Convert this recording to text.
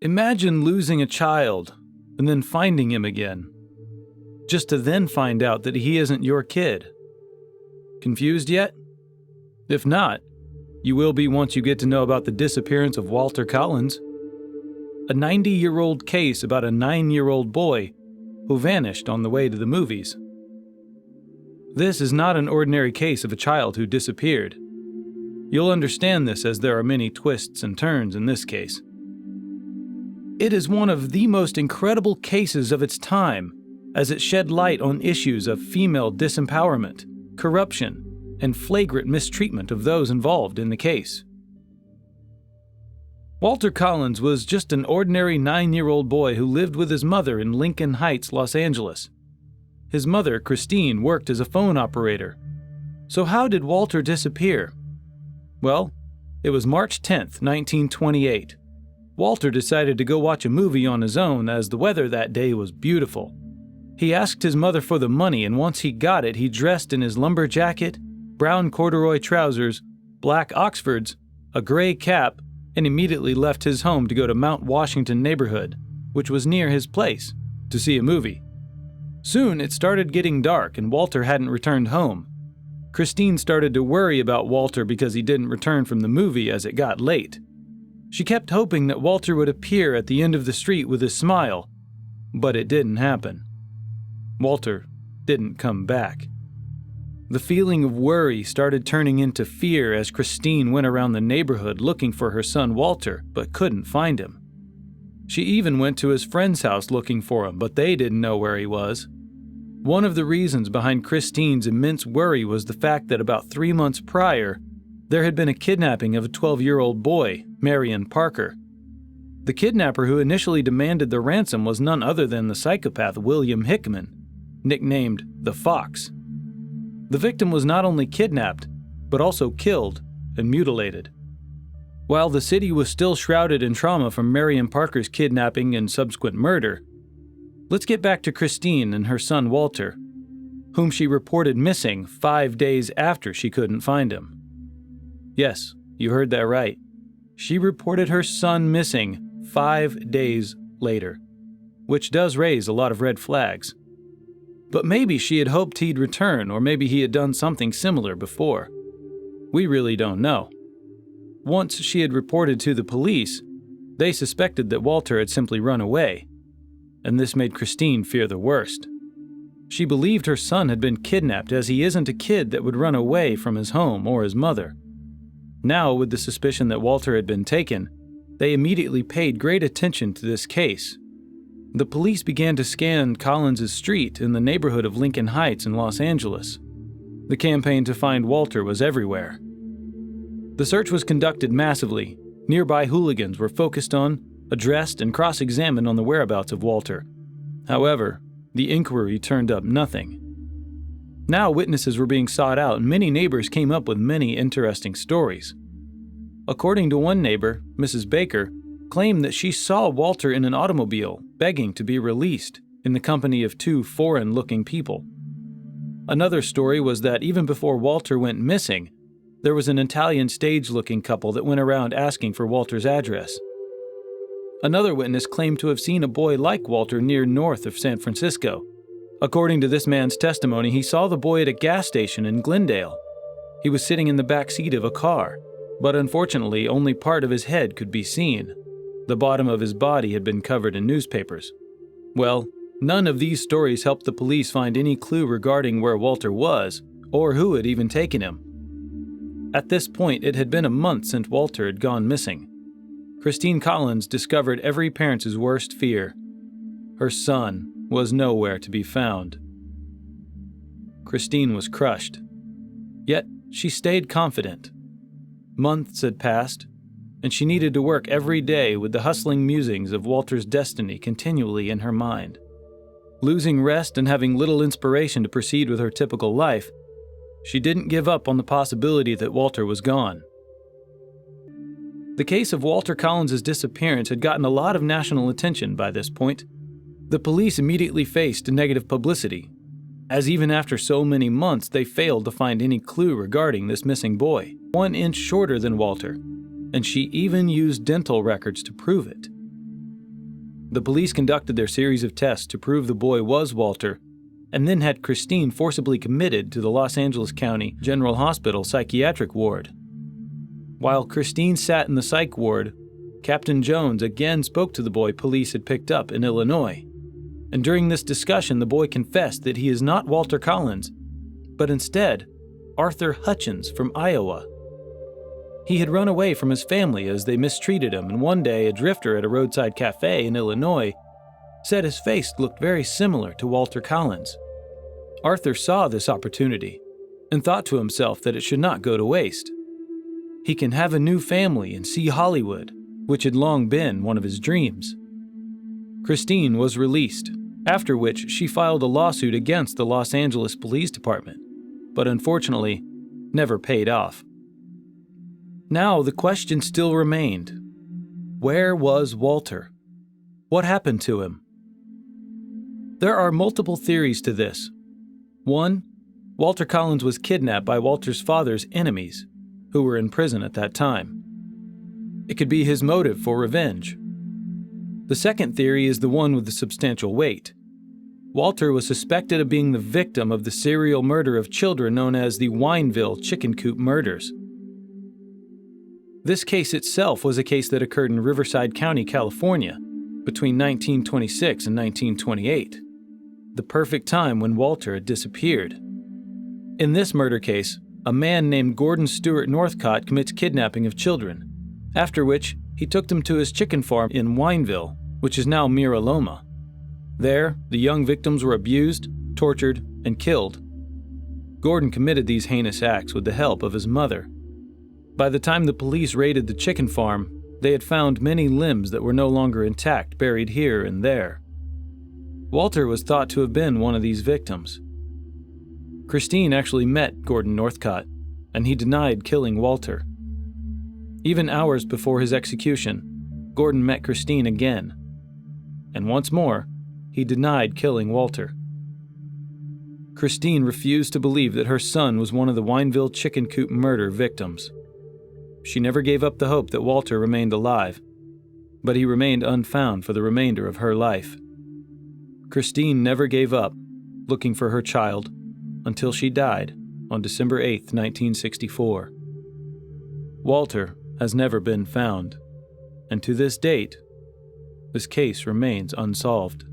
Imagine losing a child and then finding him again, just to then find out that he isn't your kid. Confused yet? If not, you will be once you get to know about the disappearance of Walter Collins, a 90-year-old case about a 9-year-old boy who vanished on the way to the movies. This is not an ordinary case of a child who disappeared. You'll understand this as there are many twists and turns in this case. It is one of the most incredible cases of its time, as it shed light on issues of female disempowerment, corruption, and flagrant mistreatment of those involved in the case. Walter Collins was just an ordinary 9-year-old boy who lived with his mother in Lincoln Heights, Los Angeles. His mother, Christine, worked as a phone operator. So how did Walter disappear? Well, it was March 10th, 1928. Walter decided to go watch a movie on his own as the weather that day was beautiful. He asked his mother for the money, and once he got it, he dressed in his lumber jacket, brown corduroy trousers, black Oxfords, a gray cap, and immediately left his home to go to Mount Washington neighborhood, which was near his place, to see a movie. Soon it started getting dark and Walter hadn't returned home. Christine started to worry about Walter because he didn't return from the movie as it got late. She kept hoping that Walter would appear at the end of the street with a smile, but it didn't happen. Walter didn't come back. The feeling of worry started turning into fear as Christine went around the neighborhood looking for her son Walter, but couldn't find him. She even went to his friend's house looking for him, but they didn't know where he was. One of the reasons behind Christine's immense worry was the fact that about 3 months prior, there had been a kidnapping of a 12-year-old boy, Marion Parker. The kidnapper who initially demanded the ransom was none other than the psychopath William Hickman, nicknamed the Fox. The victim was not only kidnapped, but also killed and mutilated. While the city was still shrouded in trauma from Marion Parker's kidnapping and subsequent murder, let's get back to Christine and her son Walter, whom she reported missing 5 days after she couldn't find him. Yes, you heard that right. She reported her son missing 5 days later, which does raise a lot of red flags. But maybe she had hoped he'd return, or maybe he had done something similar before. We really don't know. Once she had reported to the police, they suspected that Walter had simply run away, and this made Christine fear the worst. She believed her son had been kidnapped, as he isn't a kid that would run away from his home or his mother. Now, with the suspicion that Walter had been taken, they immediately paid great attention to this case. The police began to scan Collins' street in the neighborhood of Lincoln Heights in Los Angeles. The campaign to find Walter was everywhere. The search was conducted massively. Nearby hooligans were focused on, addressed, and cross-examined on the whereabouts of Walter. However, the inquiry turned up nothing. Now witnesses were being sought out, and many neighbors came up with many interesting stories. According to one neighbor, Mrs. Baker, claimed that she saw Walter in an automobile begging to be released in the company of 2 foreign-looking people. Another story was that even before Walter went missing, there was an Italian stage-looking couple that went around asking for Walter's address. Another witness claimed to have seen a boy like Walter near north of San Francisco. According to this man's testimony, he saw the boy at a gas station in Glendale. He was sitting in the back seat of a car, but unfortunately only part of his head could be seen. The bottom of his body had been covered in newspapers. Well, none of these stories helped the police find any clue regarding where Walter was, or who had even taken him. At this point, it had been a month since Walter had gone missing. Christine Collins discovered every parent's worst fear. Her son was nowhere to be found. Christine was crushed. Yet, she stayed confident. Months had passed, and she needed to work every day with the hustling musings of Walter's destiny continually in her mind. Losing rest and having little inspiration to proceed with her typical life, she didn't give up on the possibility that Walter was gone. The case of Walter Collins' disappearance had gotten a lot of national attention by this point. The police immediately faced negative publicity, as even after so many months they failed to find any clue regarding this missing boy, 1 inch shorter than Walter, and she even used dental records to prove it. The police conducted their series of tests to prove the boy was Walter, and then had Christine forcibly committed to the Los Angeles County General Hospital psychiatric ward. While Christine sat in the psych ward, Captain Jones again spoke to the boy police had picked up in Illinois. And during this discussion, the boy confessed that he is not Walter Collins, but instead Arthur Hutchins from Iowa. He had run away from his family as they mistreated him, and one day a drifter at a roadside cafe in Illinois said his face looked very similar to Walter Collins. Arthur saw this opportunity and thought to himself that it should not go to waste. He can have a new family and see Hollywood, which had long been one of his dreams. Christine was released, after which she filed a lawsuit against the Los Angeles Police Department, but unfortunately never paid off. Now the question still remained. Where was Walter? What happened to him? There are multiple theories to this. One, Walter Collins was kidnapped by Walter's father's enemies, who were in prison at that time. It could be his motive for revenge. The second theory is the one with the substantial weight. Walter was suspected of being the victim of the serial murder of children known as the Wineville Chicken Coop murders. This case itself was a case that occurred in Riverside County, California, between 1926 and 1928, the perfect time when Walter had disappeared. In this murder case, a man named Gordon Stewart Northcott commits kidnapping of children, after which he took them to his chicken farm in Wineville, which is now Mira Loma. There, the young victims were abused, tortured, and killed. Gordon committed these heinous acts with the help of his mother. By the time the police raided the chicken farm, they had found many limbs that were no longer intact buried here and there. Walter was thought to have been one of these victims. Christine actually met Gordon Northcott, and he denied killing Walter. Even hours before his execution, Gordon met Christine again, and once more, he denied killing Walter. Christine refused to believe that her son was one of the Wineville Chicken Coop murder victims. She never gave up the hope that Walter remained alive, but he remained unfound for the remainder of her life. Christine never gave up looking for her child until she died on December 8, 1964. Walter has never been found, and to this date, this case remains unsolved.